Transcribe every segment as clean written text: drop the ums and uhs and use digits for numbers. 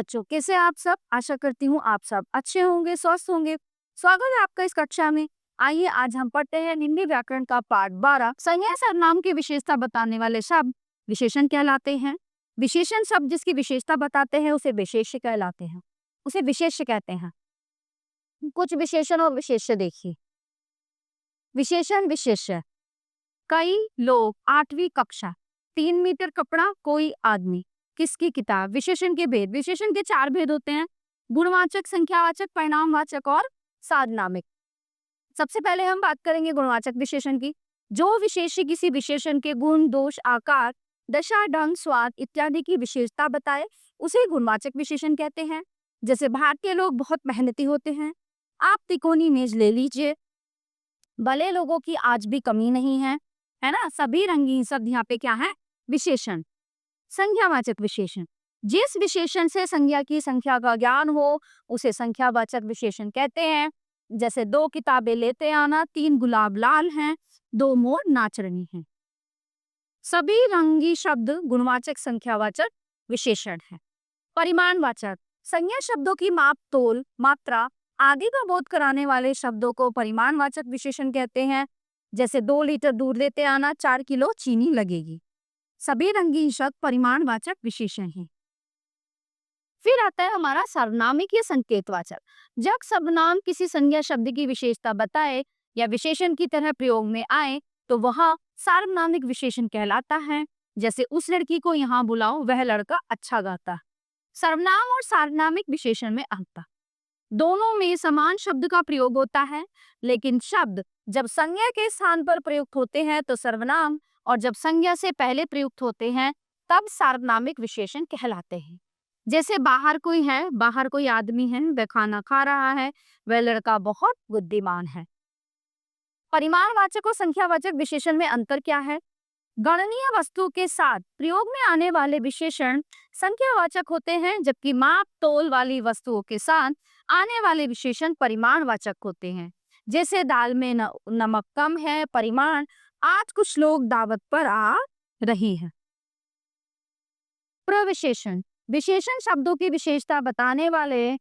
बच्चों, कैसे आप सब? आशा करती हूँ आप सब अच्छे होंगे, स्वस्थ होंगे। स्वागत है आपका इस कक्षा में। आइए आज हम पढ़ते हैं हिंदी व्याकरण का पाठ 12। संज्ञा सर्वनाम की विशेषता बताने वाले शब्द विशेषण कहलाते हैं। विशेषण शब्द जिसकी विशेषता बताते हैं उसे विशेष्य कहलाते हैं, उसे विशेष्य कहते हैं। कुछ विशेषण और विशेष्य देखिए। विशेषण विशेष्य। कई लोग 8वीं कक्षा, 3 मीटर कपड़ा कोई आदमी, किसकी किताब। विशेषण के भेद। विशेषण के 4 भेद होते हैं: गुणवाचक, संख्यावाचक, परिणामवाचक और सार्वनामिक। सबसे पहले हम बात करेंगे गुणवाचक विशेषण की। जो विशेष्य किसी विशेषण के गुण, दोष, आकार, दशा, ढंग, स्वाद इत्यादि की विशेषता बताए उसे गुणवाचक विशेषण कहते हैं। जैसे भारतीय लोग बहुत मेहनती होते हैं। आप तिकोनी मेज ले लीजिए। भले लोगों की आज भी कमी नहीं है ना। सभी रंगीन शब्द यहाँ पे क्या है? विशेषण। संख्यावाचक विशेषण। जिस विशेषण से संज्ञा की संख्या का ज्ञान हो उसे संख्यावाचक विशेषण कहते हैं। जैसे 2 किताबें लेते आना, 3 गुलाब लाल हैं, 2 मोर नाच रही हैं। सभी रंगी शब्द गुणवाचक संख्यावाचक विशेषण है। परिमाणवाचक। संज्ञा शब्दों की माप, तोल, मात्रा आदि का बोध कराने वाले शब्दों को परिमाणवाचक विशेषण कहते हैं। जैसे 2 लीटर दूध लेते आना, 4 किलो चीनी लगेगी। सभी रंगीन शब्द परिमाणवाचक विशेषण हैं। फिर आता है हमारा सार्वनामिक या संकेतवाचक। जब सर्वनाम किसी संज्ञा शब्द की विशेषता बताए या विशेषण की तरह प्रयोग में आए तो वह सार्वनामिक विशेषण कहलाता है। जैसे उस लड़की को यहाँ बुलाओ, वह लड़का अच्छा गाता है। सर्वनाम और सार्वनामिक विशेषण में अंतर। दोनों में समान शब्द का प्रयोग होता है, लेकिन शब्द जब संज्ञा के स्थान पर प्रयुक्त होते हैं तो सर्वनाम, और जब संज्ञा से पहले प्रयुक्त होते हैं तब सार्वनामिक विशेषण कहलाते हैं। जैसे बाहर कोई है, बाहर कोई आदमी है, वह खाना खा रहा है, वह लड़का बहुत बुद्धिमान है। परिमाणवाचक और संख्यावाचक विशेषण में अंतर क्या है? गणनीय वस्तु के साथ प्रयोग में आने वाले विशेषण संख्यावाचक होते हैं, जबकि माप, तोल वाली वस्तुओं के साथ आने वाले विशेषण परिमाणवाचक होते हैं। जैसे दाल में नमक कम है, परिमाण, आज कुछ लोग दावत पर आ रहे हैं। प्रविशेषण। विशेषण शब्दों की विशेषता बताने वाले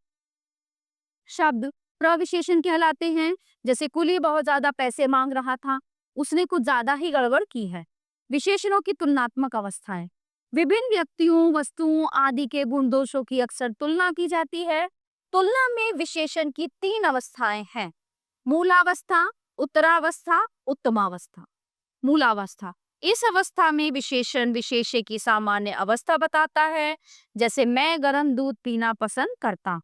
शब्द प्रविशेषण कहलाते हैं। जैसे कुली बहुत ज्यादा पैसे मांग रहा था, उसने कुछ ज्यादा ही गड़बड़ की है। विशेषणों की तुलनात्मक अवस्थाएं। विभिन्न व्यक्तियों, वस्तुओं आदि के गुण दोषों की अक्सर तुलना की जाती है। तुलना में विशेषण की 3 अवस्थाएं हैं: मूलावस्था, उत्तरावस्था, उत्तमावस्था। मूलावस्था। इस अवस्था में विशेषण विशेष्य की सामान्य अवस्था बताता है। जैसे मैं गर्म दूध पीना पसंद करता।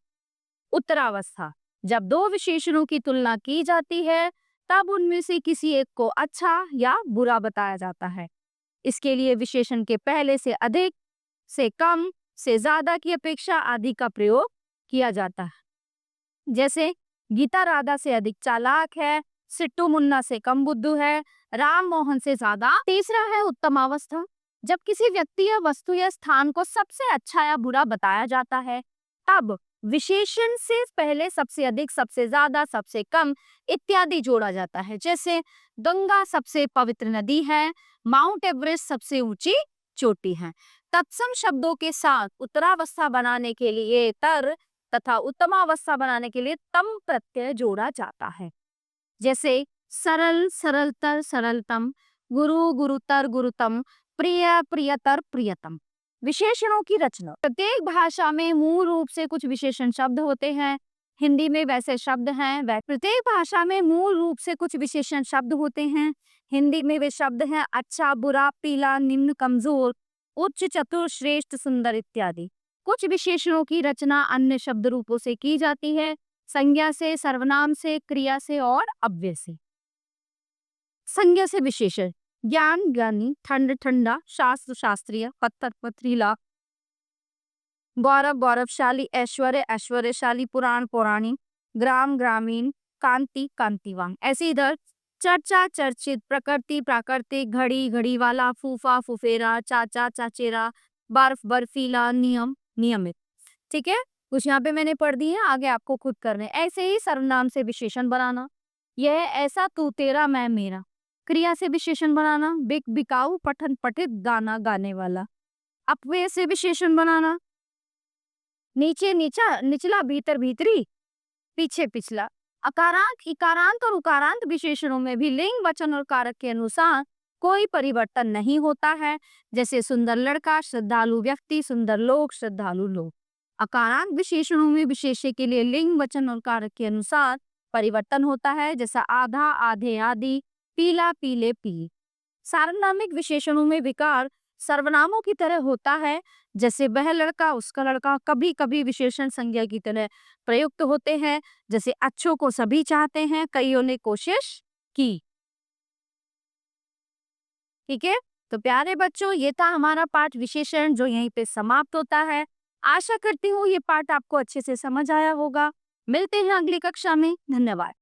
उत्तरावस्था। जब 2 विशेषणों की तुलना की जाती है तब उनमें से किसी एक को अच्छा या बुरा बताया जाता है। इसके लिए विशेषण के पहले से अधिक, से कम, से ज्यादा की अपेक्षा आदि का प्रयोग किया जाता है। जैसे गीता राधा से अधिक चालाक है, सिट्टू मुन्ना से कम बुद्धू है, राम मोहन से ज्यादा। तीसरा है उत्तमावस्था। जब किसी व्यक्ति या वस्तु या स्थान को सबसे अच्छा या बुरा बताया जाता है तब विशेषण से पहले सबसे अधिक, सबसे ज्यादा, सबसे कम इत्यादि जोड़ा जाता है। जैसे गंगा सबसे पवित्र नदी है, माउंट एवरेस्ट सबसे ऊंची चोटी है। तत्सम शब्दों के साथ उत्तरावस्था बनाने के लिए तर तथा उत्तमावस्था बनाने के लिए तम प्रत्यय जोड़ा जाता है। जैसे सरल, सरलतर, सरलतम, गुरु, गुरुतर, गुरुतम, प्रिय, प्रियतर, प्रियतम। विशेषणों की रचना। प्रत्येक भाषा में मूल रूप से कुछ विशेषण शब्द होते हैं। हिंदी में वैसे शब्द हैं। प्रत्येक भाषा में मूल रूप से कुछ विशेषण शब्द होते हैं। हिंदी में वे शब्द हैं अच्छा, बुरा, पीला, निम्न, कमजोर, उच्च, चतुर, श्रेष्ठ, सुंदर इत्यादि। कुछ विशेषणों की रचना अन्य शब्द रूपों से की जाती है: संज्ञा से, सर्वनाम से, क्रिया से और अव्यय से। संज्ञा से विशेषण। ज्ञान, ज्ञानी, ठंड, ठंडा, शास्त्र, शास्त्रीय, पत्थर, पथरीला, गौरव, गौरवशाली, ऐश्वर्य, ऐश्वर्यशाली, पुराण, पौराणिक, ग्राम, ग्रामीण, कांति, कांतिवान। ऐसे इधर चर्चा, चर्चित, प्रकृति, प्राकृतिक, घड़ी, घड़ी वाला, फूफा, फुफेरा, चाचा, चाचेरा, बर्फ, बर्फीला, नियम, नियमित। ठीक है, कुछ यहाँ पे मैंने पढ़ दी है, आगे आपको खुद करने। ऐसे ही सर्वनाम से विशेषण बनाना। यह ऐसा, तू तेरा, मैं मेरा। क्रिया से विशेषण बनाना। बिक, बिकाऊ, पठन, पठित, गाना, गाने वाला। अपव्यय से विशेषण बनाना। नीचे नीचा, निचला भीतर भीतरी, पीछे पिछला। अकारांत, इकारांत और उकारांत विशेषणों में भी लिंग, वचन और कारक के अनुसार कोई परिवर्तन नहीं होता है। जैसे सुंदर लड़का, श्रद्धालु व्यक्ति, सुंदर लोग, श्रद्धालु लोग। अकारांत विशेषणों में विशेष्य के लिए लिंग, वचन और कारक के अनुसार परिवर्तन होता है, जैसा आधा, आधे, आदि, पीला, पीले, पीली। सार्वनामिक विशेषणों में विकार सर्वनामों की तरह होता है, जैसे वह लड़का, उसका लड़का कभी कभी विशेषण संज्ञा की तरह प्रयुक्त होते हैं, जैसे अच्छों को सभी चाहते हैं, कईयों ने कोशिश की। ठीक है, तो प्यारे बच्चों, ये था हमारा पाठ विशेषण जो यहीं पे समाप्त होता है। आशा करती हूँ ये पाठ आपको अच्छे से समझ आया होगा। मिलते हैं अगली कक्षा में। धन्यवाद।